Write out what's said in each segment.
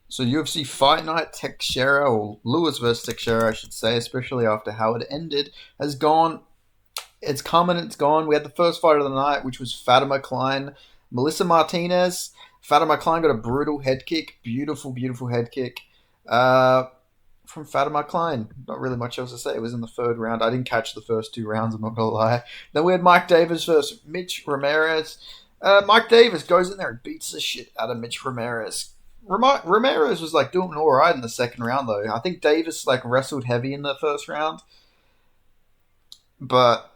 So UFC Fight Night Teixeira, or Lewis versus Teixeira, I should say, especially after how it ended, has gone. It's come and it's gone. We had the first fight of the night, which was Fatima Klein, Melissa Martinez. Fatima Klein got a brutal head kick, beautiful, beautiful head kick uh, from Fatima Klein. Not really much else to say. It was in the third round. I didn't catch the first two rounds. I'm not gonna lie. Then we had Mike Davis versus Mitch Ramirez. Mike Davis goes in there and beats the shit out of Mitch Ramirez. Ramirez was like doing all right in the second round though. I think Davis like wrestled heavy in the first round, but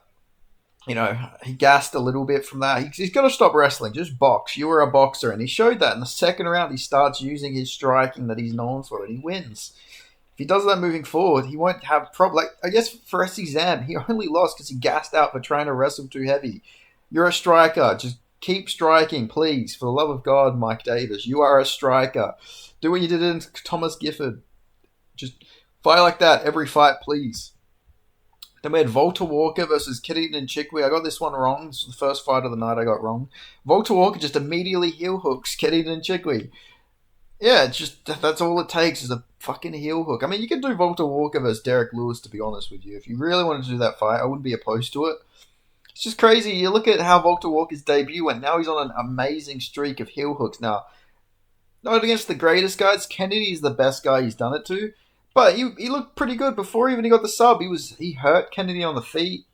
he gassed a little bit from that. He's got to stop wrestling. Just box. You were a boxer, and he showed that in the second round. He starts using his striking that he's known for, and he wins. If he does that moving forward, he won't have problem. Like I guess for SC Zam, he only lost because he gassed out for trying to wrestle too heavy. You're a striker. Just keep striking, please. For the love of God, Mike Davis, you are a striker. Do what you did in Thomas Gifford. Just fight like that every fight, please. Then we had Volta Walker versus Kitty and Chikwi. I got this one wrong. This was the first fight of the night I got wrong. Volta Walker just immediately heel hooks Kitty and Chikwi. Yeah, it's just that's all it takes is a fucking heel hook. I mean, you could do Volta Walker versus Derrick Lewis, to be honest with you. If you really wanted to do that fight, I wouldn't be opposed to it. It's just crazy. You look at how Volta Walker's debut went. Now he's on an amazing streak of heel hooks. Now, not against the greatest guys. Kennedy is the best guy he's done it to. But he looked pretty good before even he got the sub. He hurt Kennedy on the feet.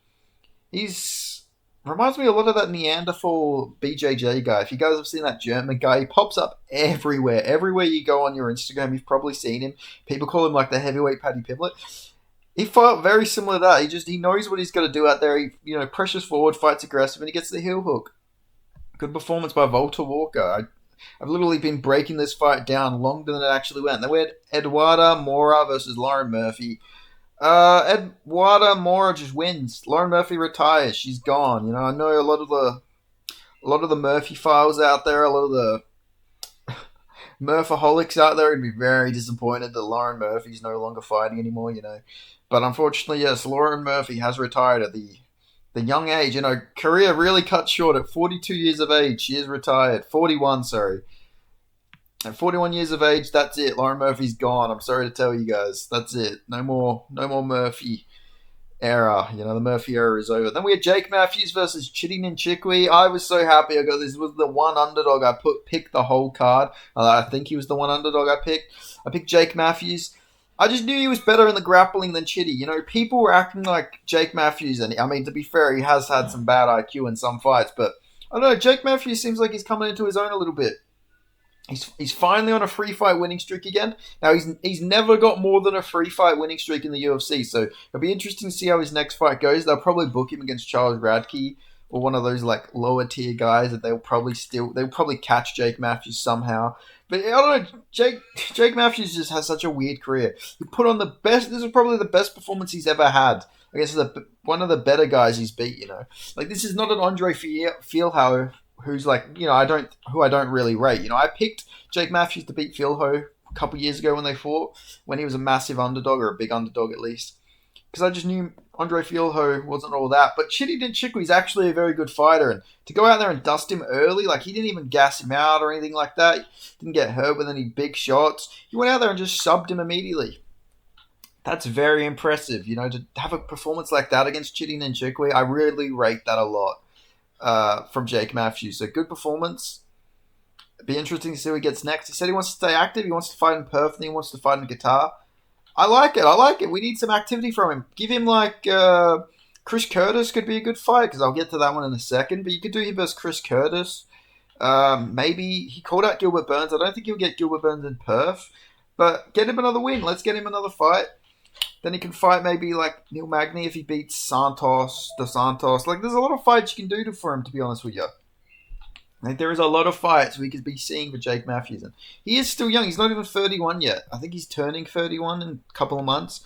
He's reminds me a lot of that Neanderthal BJJ guy. If you guys have seen that German guy, he pops up everywhere. Everywhere you go on your Instagram, you've probably seen him. People call him like the heavyweight Paddy Pimblett. He fought very similar to that. He knows what he's got to do out there. He pressures forward, fights aggressive, and he gets the heel hook. Good performance by Volta Walker. I've literally been breaking this fight down longer than it actually went. Then we had Eduarda Mora versus Lauren Murphy. Eduarda Mora just wins. Lauren Murphy retires. She's gone. I know a lot of the Murphy files out there, a lot of the Murphaholics out there would be very disappointed that Lauren Murphy's no longer fighting anymore. But unfortunately, yes, Lauren Murphy has retired at the young age. Career really cut short at 42 years of age. She is retired. 41, sorry. At 41 years of age, that's it. Lauren Murphy's gone. I'm sorry to tell you guys. That's it. No more Murphy era. The Murphy era is over. Then we had Jake Matthews versus Chittenden Chikwi. I was so happy I got this. Was the one underdog I picked the whole card. I think he was the one underdog I picked. I picked Jake Matthews. I just knew he was better in the grappling than Chitty. People were acting like Jake Matthews, and I mean, to be fair, he has had some bad IQ in some fights, but I don't know. Jake Matthews seems like he's coming into his own a little bit. He's finally on a free fight winning streak again. Now he's never got more than a free fight winning streak in the UFC, so it'll be interesting to see how his next fight goes. They'll probably book him against Charles Radke or one of those like lower tier guys that they'll probably catch Jake Matthews somehow. But I don't know. Jake Matthews just has such a weird career. He put on the best. This is probably the best performance he's ever had. I guess one of the better guys he's beat. Like this is not an Andre Fieldhouse who's like I don't really rate. I picked Jake Matthews to beat Fieldhouse a couple years ago when they fought, when he was a massive underdog or a big underdog at least, because I just knew Andre Fieldhouse wasn't all that. But Chittenden Chikwi is actually a very good fighter, and to go out there and dust him early, like he didn't even gas him out or anything like that. He didn't get hurt with any big shots. He went out there and just subbed him immediately. That's very impressive, to have a performance like that against Chittenden Chikwi. I really rate that a lot from Jake Matthews. So good performance. It'd be interesting to see what he gets next. He said he wants to stay active. He wants to fight in Perth and he wants to fight in Qatar. I like it. We need some activity from him. Give him like Chris Curtis could be a good fight, because I'll get to that one in a second. But you could do him versus Chris Curtis. Maybe he called out Gilbert Burns. I don't think he'll get Gilbert Burns in Perth. But get him another win. Let's get him another fight. Then he can fight maybe like Neil Magny if he beats Dos Santos. Like there's a lot of fights you can do for him, to be honest with you. Like there is a lot of fights we could be seeing for Jake Matthews. And he is still young. He's not even 31 yet. I think he's turning 31 in a couple of months.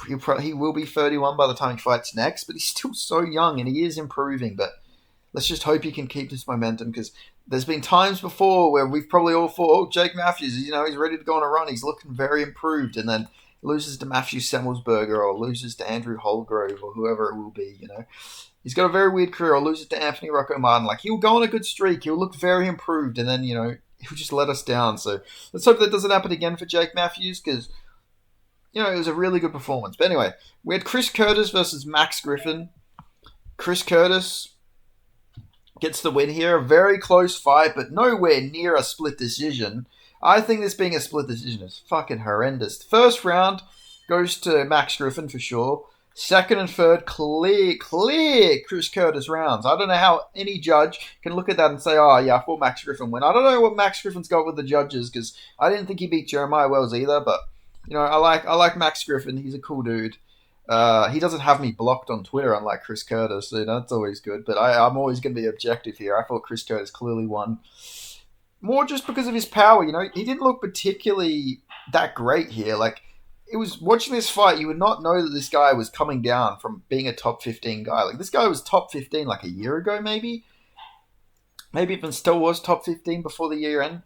He will be 31 by the time he fights next, but he's still so young and he is improving. But let's just hope he can keep this momentum, because there's been times before where we've probably all thought, oh, Jake Matthews, he's ready to go on a run. He's looking very improved. And then loses to Matthew Semmelsberger or loses to Andrew Holgrove or whoever it will be. He's got a very weird career, or loses to Anthony Rocco Martin. Like, he'll go on a good streak. He'll look very improved. And then, he'll just let us down. So let's hope that doesn't happen again for Jake Matthews because it was a really good performance. But anyway, we had Chris Curtis versus Max Griffin. Chris Curtis gets the win here. A very close fight, but nowhere near a split decision. I think this being a split decision is fucking horrendous. First round goes to Max Griffin for sure. Second and third, clear Chris Curtis rounds. I don't know how any judge can look at that and say, oh, yeah, I thought Max Griffin win. I don't know what Max Griffin's got with the judges because I didn't think he beat Jeremiah Wells either, but, I like Max Griffin. He's a cool dude. He doesn't have me blocked on Twitter, unlike Chris Curtis, so that's always good. But I'm always going to be objective here. I thought Chris Curtis clearly won. More just because of his power, He didn't look particularly that great here. Like, it was watching this fight, you would not know that this guy was coming down from being a top 15 guy. Like, this guy was top 15 like a year ago, maybe. Maybe even still was top 15 before the year end,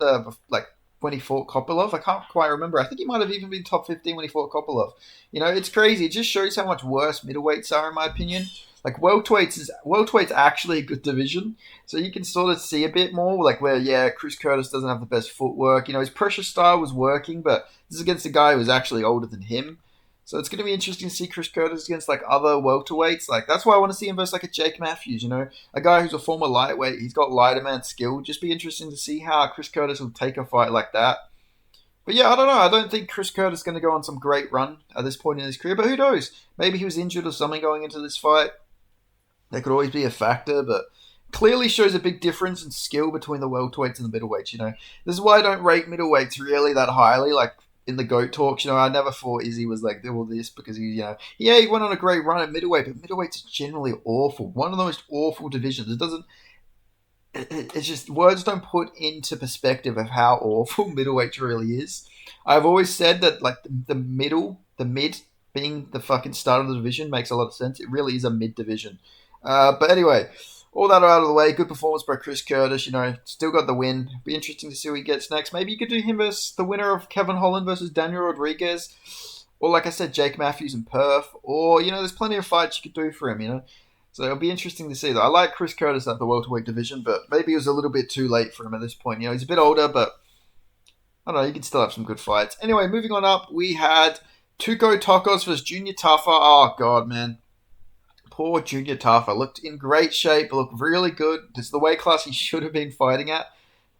when he fought Kopylov. I can't quite remember. I think he might have even been top 15 when he fought Kopylov. It's crazy. It just shows how much worse middleweights are, in my opinion. Like, welterweight's actually a good division, so you can sort of see a bit more, like, where, yeah, Chris Curtis doesn't have the best footwork. His pressure style was working, but this is against a guy who's actually older than him. So it's going to be interesting to see Chris Curtis against, like, other welterweights. Like, that's why I want to see him versus, like, a Jake Matthews, A guy who's a former lightweight. He's got lighter man skill. Just be interesting to see how Chris Curtis will take a fight like that. But yeah, I don't know. I don't think Chris Curtis is going to go on some great run at this point in his career, but who knows? Maybe he was injured or something going into this fight. That could always be a factor, but clearly shows a big difference in skill between the welterweights and the middleweights, This is why I don't rate middleweights really that highly, like in the GOAT talks, I never thought Izzy was like all this because he went on a great run at middleweight, but middleweight's generally awful. One of the most awful divisions. It's just, words don't put into perspective of how awful middleweight really is. I've always said that, like, the mid being the fucking start of the division makes a lot of sense. It really is a mid division. But anyway, all that out of the way. Good performance by Chris Curtis. Still got the win. Be interesting to see who he gets next. Maybe you could do him versus the winner of Kevin Holland versus Daniel Rodriguez, or like I said, Jake Matthews and Perth. Or there's plenty of fights you could do for him. So it'll be interesting to see. Though I like Chris Curtis at the welterweight division, but maybe it was a little bit too late for him at this point. He's a bit older, but I don't know. You can still have some good fights. Anyway, moving on up, we had Tuco Tokos versus Junior Tafa. Oh god, man. Poor Junior Tafa. Looked in great shape. Looked really good. It's the weight class he should have been fighting at.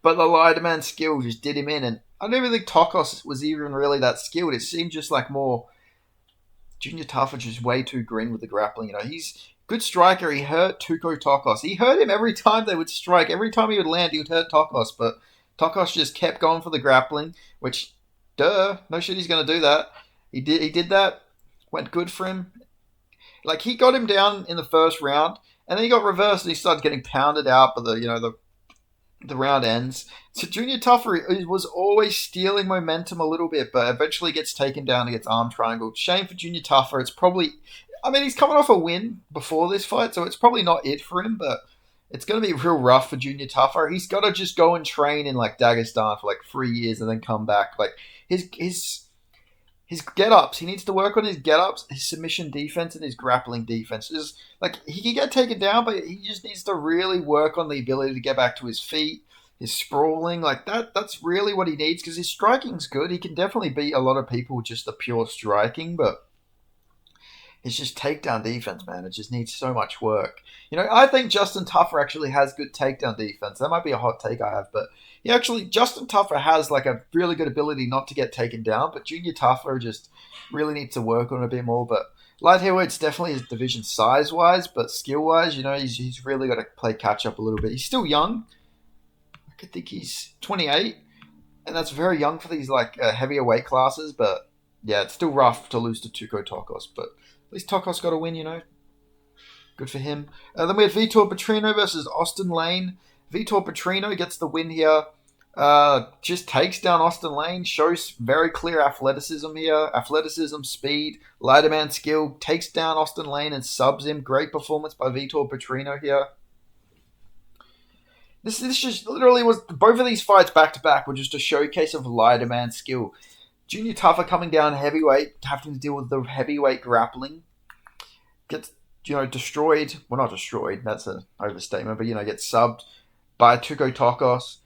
But the lighter man skill just did him in. And I don't even think Tokos was even really that skilled. It seemed just like more Junior Tafa just way too green with the grappling. He's a good striker. He hurt Tuco Tokos. He hurt him every time they would strike. Every time he would land, he would hurt Tokos. But Tokos just kept going for the grappling, which, no shit, he's going to do that. He did that. Went good for him. Like, he got him down in the first round, and then he got reversed and he started getting pounded out by the round ends. So Junior Tafa was always stealing momentum a little bit, but eventually gets taken down and gets arm triangled. Shame for Junior Tafa. It's probably, he's coming off a win before this fight, so it's probably not it for him, but it's going to be real rough for Junior Tafa. He's got to just go and train in, like, Dagestan for, like, 3 years and then come back. Like, his get-ups, he needs to work on his get-ups, his submission defense, and his grappling defense. He can get taken down, but he just needs to really work on the ability to get back to his feet, his sprawling. Like, that's really what he needs, because his striking's good. He can definitely beat a lot of people with just the pure striking, but it's just takedown defense, man. It just needs so much work. I think Justin Tuffer actually has good takedown defense. That might be a hot take I have, but Justin Tuffer has, like, a really good ability not to get taken down, but Junior Tuffer just really needs to work on it a bit more. But light heavyweight's definitely his division size-wise, but skill-wise, he's really got to play catch-up a little bit. He's still young. I could think he's 28, and that's very young for these, like, heavier weight classes, but yeah, it's still rough to lose to Tuco Tokos, but at least Tokos got a win, Good for him. Then we had Vitor Petrino versus Austin Lane. Vitor Petrino gets the win here. Just takes down Austin Lane. Shows very clear athleticism here. Athleticism, speed, lighter man skill. Takes down Austin Lane and subs him. Great performance by Vitor Petrino here. This just literally was... Both of these fights back-to-back were just a showcase of lighter man skill. Junior Tuffer coming down heavyweight, having to deal with the heavyweight grappling. Gets, destroyed. Well, not destroyed. That's an overstatement. But, gets subbed by Tuco Tokos.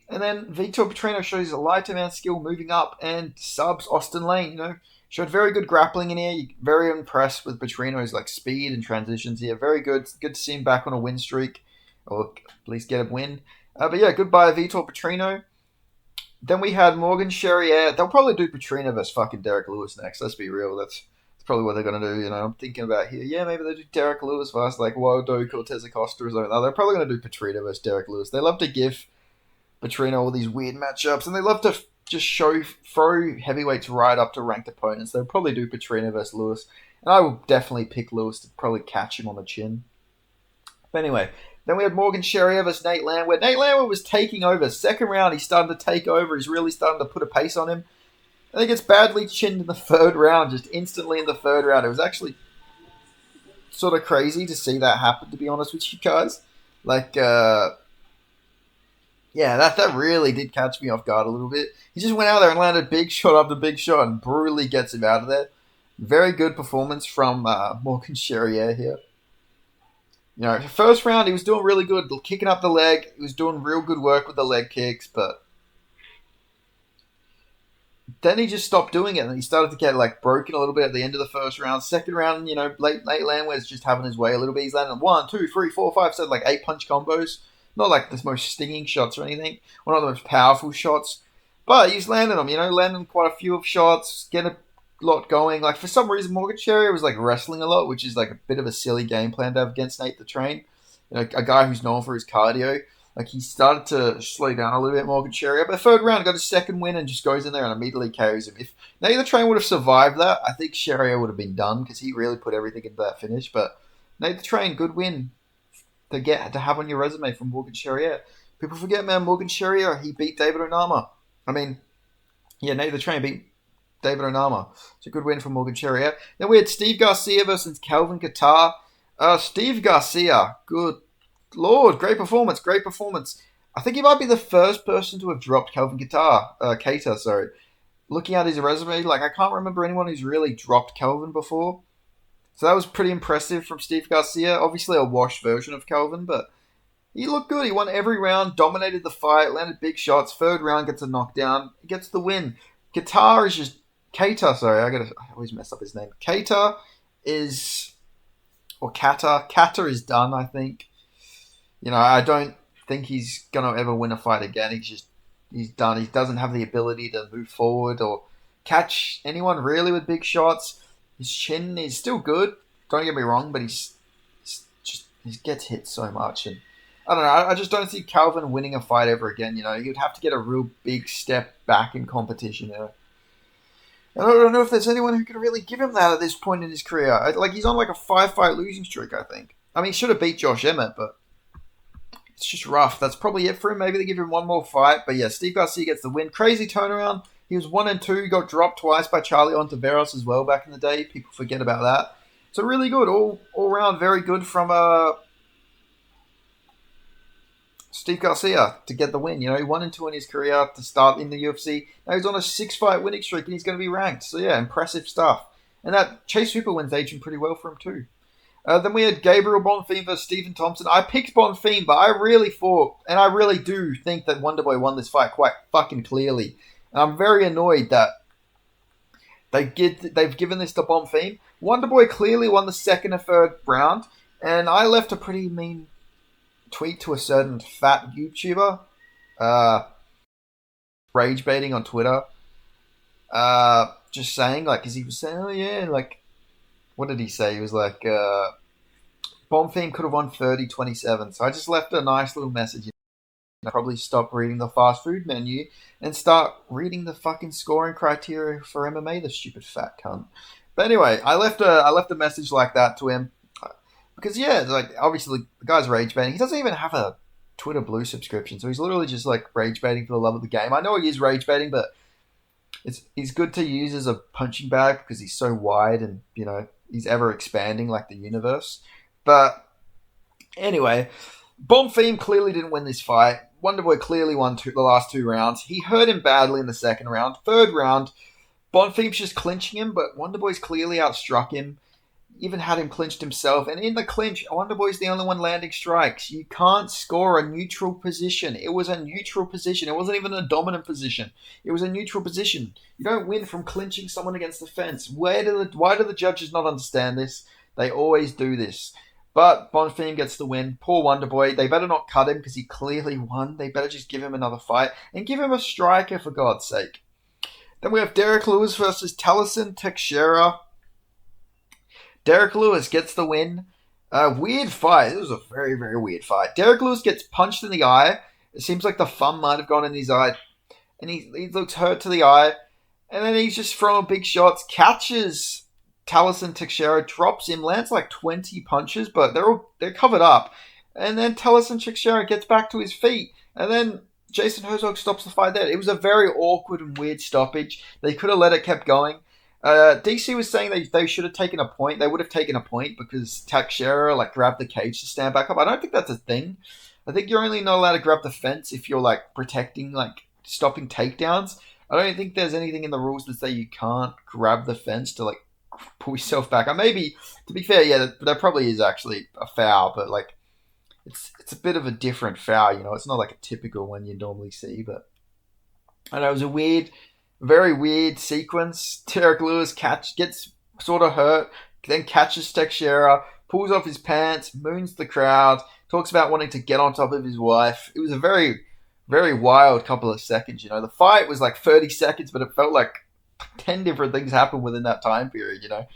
And then Vitor Petrino shows his light man skill moving up and subs Austin Lane. Showed very good grappling in here. Very impressed with Petrino's like speed and transitions here. Very good. Good to see him back on a win streak, or at least get a win. But yeah, goodbye Vitor Petrino. Then we had Morgan Charrier. They'll probably do Petrino versus fucking Derrick Lewis next. Let's be real. That's probably what they're gonna do. I'm thinking about here. Yeah, maybe they do Derrick Lewis versus like Waldo Cortez Acosta or something. They're probably gonna do Petrino versus Derrick Lewis. They love to give Petrino all these weird matchups, and they love to just throw heavyweights right up to ranked opponents. They'll probably do Petrino versus Lewis, and I will definitely pick Lewis to probably catch him on the chin. But anyway, then we had Morgan Charrier versus Nate Landwehr. Nate Landwehr was taking over. Second round, he's starting to take over. He's really starting to put a pace on him. And he gets badly chinned in the third round, just instantly in the third round. It was actually sort of crazy to see that happen, to be honest with you guys. Yeah, that really did catch me off guard a little bit. He just went out there and landed big shot after big shot and brutally gets him out of there. Very good performance from Morgan Charrier here. First round he was doing really good, kicking up the leg. He was doing real good work with the leg kicks, but then he just stopped doing it, and he started to get broken a little bit at the end of the first round. Second round, late Landwehr's just having his way a little bit. He's landing 1, 2, 3, 4, 5, 7, 8 punch combos. Not the most stinging shots or anything, or not the most powerful shots, but he's landing them. Landing quite a few of shots, getting a lot going. For some reason, Morgan Charrier was wrestling a lot, which is a bit of a silly game plan to have against Nate the Train. A guy who's known for his cardio. He started to slow down a little bit, Morgan Charrier. But third round, got his second win and just goes in there and immediately KOs him. If Nate the Train would have survived that, I think Charrier would have been done because he really put everything into that finish. But Nate the Train, good win to have on your resume from Morgan Charrier. People forget, man, Morgan Charrier, he beat David Onama. Nate the Train beat David Onama. It's a good win from Morgan Charrier. Then we had Steve Garcia versus Kelvin Kattar. Steve Garcia, good Lord, great performance. I think he might be the first person to have dropped Kelvin Kattar. Looking at his resume, I can't remember anyone who's really dropped Kelvin before. So that was pretty impressive from Steve Garcia. Obviously a washed version of Kelvin, but he looked good. He won every round, dominated the fight, landed big shots. Third round gets a knockdown, gets the win. Kattar, I always mess up his name. Kattar is done, I think. I don't think he's going to ever win a fight again. He's done. He doesn't have the ability to move forward or catch anyone really with big shots. His chin is still good. Don't get me wrong, but he gets hit so much, and I don't know. I just don't see Calvin winning a fight ever again. He'd have to get a real big step back in competition. And I don't know if there's anyone who could really give him that at this point in his career. He's on a 5-fight losing streak, I think. He should have beat Josh Emmett, but it's just rough. That's probably it for him. Maybe they give him one more fight. But yeah, Steve Garcia gets the win. Crazy turnaround. He was 1-2, got dropped twice by Charlie Ontiveros as well back in the day. People forget about that. So really good, all round, very good from Steve Garcia to get the win. He 1-2 in his career to start in the UFC. Now he's on a 6-fight winning streak and he's going to be ranked. So yeah, impressive stuff. And that Chase Hooper wins aging pretty well for him too. Then we had Gabriel Bonfim versus Stephen Thompson. I picked Bonfim, but I really thought, and I really do think that Wonderboy won this fight quite fucking clearly. And I'm very annoyed that they've given this to Bonfim. Wonderboy clearly won the second and third round, and I left a pretty mean tweet to a certain fat YouTuber, rage baiting on Twitter, just saying, because he was saying, oh yeah, what did he say? He was like, Bonfim could have won 30-27. So I just left a nice little message. I'll probably stop reading the fast food menu and start reading the fucking scoring criteria for MMA, the stupid fat cunt. But anyway, I left a message like that to him. Because yeah, obviously the guy's rage baiting. He doesn't even have a Twitter Blue subscription. So he's literally just rage baiting for the love of the game. I know he is rage baiting, but he's good to use as a punching bag because he's so wide and, he's ever expanding like the universe. But anyway, Bonfim clearly didn't win this fight. Wonderboy clearly won the last 2 rounds. He hurt him badly in the second round. Third round, Bonfim's just clinching him, but Wonderboy's clearly outstruck him. even had him clinched himself. And in the clinch, Wonderboy's the only one landing strikes. You can't score a neutral position. It was a neutral position. It wasn't even a dominant position. It was a neutral position. You don't win from clinching someone against the fence. Why do the judges not understand this? They always do this. But Bonfim gets the win. Poor Wonderboy. They better not cut him because he clearly won. They better just give him another fight and give him a striker for God's sake. Then we have Derrick Lewis versus Taliesin Teixeira. Derrick Lewis gets the win. Weird fight. It was a very, very weird fight. Derrick Lewis gets punched in the eye. It seems like the thumb might have gone in his eye. And he looks hurt to the eye. And then he's just throwing big shots. Catches Taliesin Teixeira, drops him, lands like 20 punches, but they're covered up. And then Taliesin Teixeira gets back to his feet. And then Jason Herzog stops the fight there. It was a very awkward and weird stoppage. They could have let it kept going. DC was saying they should have taken a point. They would have taken a point because Teixeira grabbed the cage to stand back up. I don't think that's a thing. I think you're only not allowed to grab the fence if you're protecting, stopping takedowns. I don't think there's anything in the rules that say you can't grab the fence to pull yourself back. Maybe, to be fair, yeah, that probably is actually a foul, but it's a bit of a different foul. It's not a typical one you normally see. But I know it was a very weird sequence. Derrick Lewis gets sort of hurt, then catches Teixeira, pulls off his pants, moons the crowd, talks about wanting to get on top of his wife. It was a very, very wild couple of seconds. The fight was 30 seconds, but it felt like 10 different things happened within that time period. It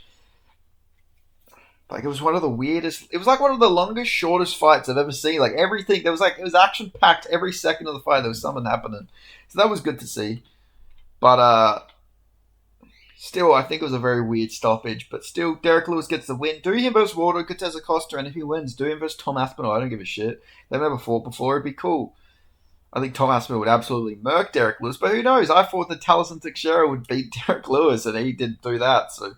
was one of the weirdest. It was one of the longest, shortest fights I've ever seen. Everything there was it was action packed every second of the fight. There was something happening, so that was good to see. But still, I think it was a very weird stoppage. But still, Derrick Lewis gets the win. Do him versus Waldo Cortez Acosta, and if he wins, do him versus Tom Aspinall. I don't give a shit. They've never fought before. It'd be cool. I think Tom Aspinall would absolutely murk Derrick Lewis, but who knows? I thought that Taliesin Teixeira would beat Derrick Lewis, and he didn't do that. So,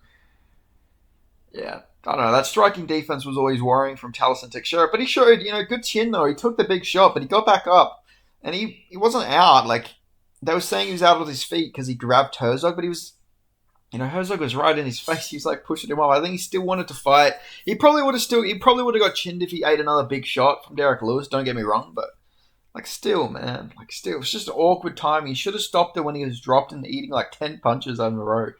yeah, I don't know. That striking defense was always worrying from Taliesin Teixeira, but he showed, good chin though. He took the big shot, but he got back up, and he wasn't out. They were saying he was out with his feet because he grabbed Herzog, but he was, Herzog was right in his face. He was pushing him off. I think he still wanted to fight. He probably would have got chinned if he ate another big shot from Derrick Lewis. Don't get me wrong, but still, man, still, it's just an awkward time. He should have stopped it when he was dropped and eating 10 punches on the road.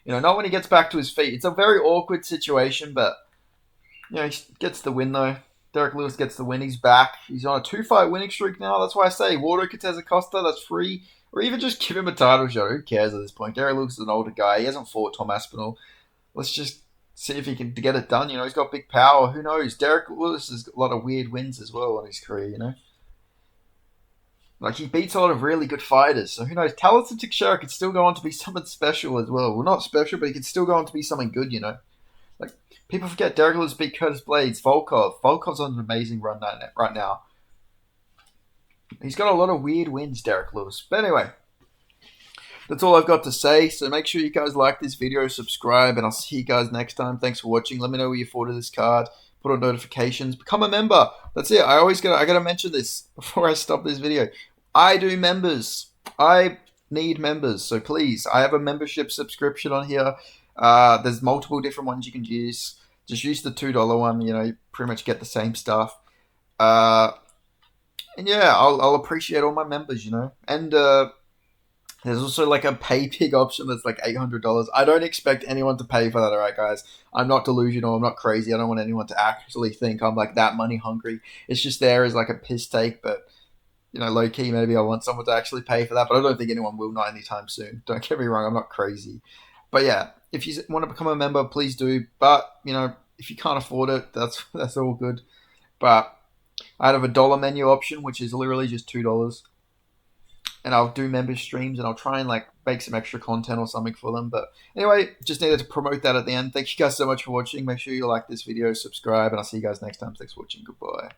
Not when he gets back to his feet. It's a very awkward situation, but he gets the win though. Derrick Lewis gets the win. He's back. He's on a 2-fight winning streak now. That's why I say Waldo Cortez Acosta, that's free. Or even just give him a title shot. Who cares at this point? Derrick Lewis is an older guy. He hasn't fought Tom Aspinall. Let's just see if he can get it done. He's got big power. Who knows? Derrick Lewis has got a lot of weird wins as well in his career, he beats a lot of really good fighters. So who knows? Taliesin Teixeira could still go on to be something special as well. Well, not special, but he could still go on to be something good, People forget Derrick Lewis beat Curtis Blades, Volkov. Volkov's on an amazing run right now. He's got a lot of weird wins, Derrick Lewis. But anyway, that's all I've got to say. So make sure you guys like this video, subscribe, and I'll see you guys next time. Thanks for watching. Let me know what you thought of this card. Put on notifications. Become a member. That's it. I gotta mention this before I stop this video. I do members. I need members. So please, I have a membership subscription on here. There's multiple different ones you can use. Just use the $2 one. You pretty much get the same stuff. And yeah, I'll appreciate all my members, And there's also a pay pig option that's $800. I don't expect anyone to pay for that, alright guys? I'm not delusional, I'm not crazy, I don't want anyone to actually think I'm that money hungry. It's just there as a piss take, but low key maybe I want someone to actually pay for that, but I don't think anyone will, not anytime soon. Don't get me wrong, I'm not crazy. But yeah, if you want to become a member, please do. But, if you can't afford it, that's all good. But I have a $1 menu option, which is literally just $2. And I'll do member streams, and I'll try and make some extra content or something for them. But anyway, just needed to promote that at the end. Thank you guys so much for watching. Make sure you like this video, subscribe, and I'll see you guys next time. Thanks for watching. Goodbye.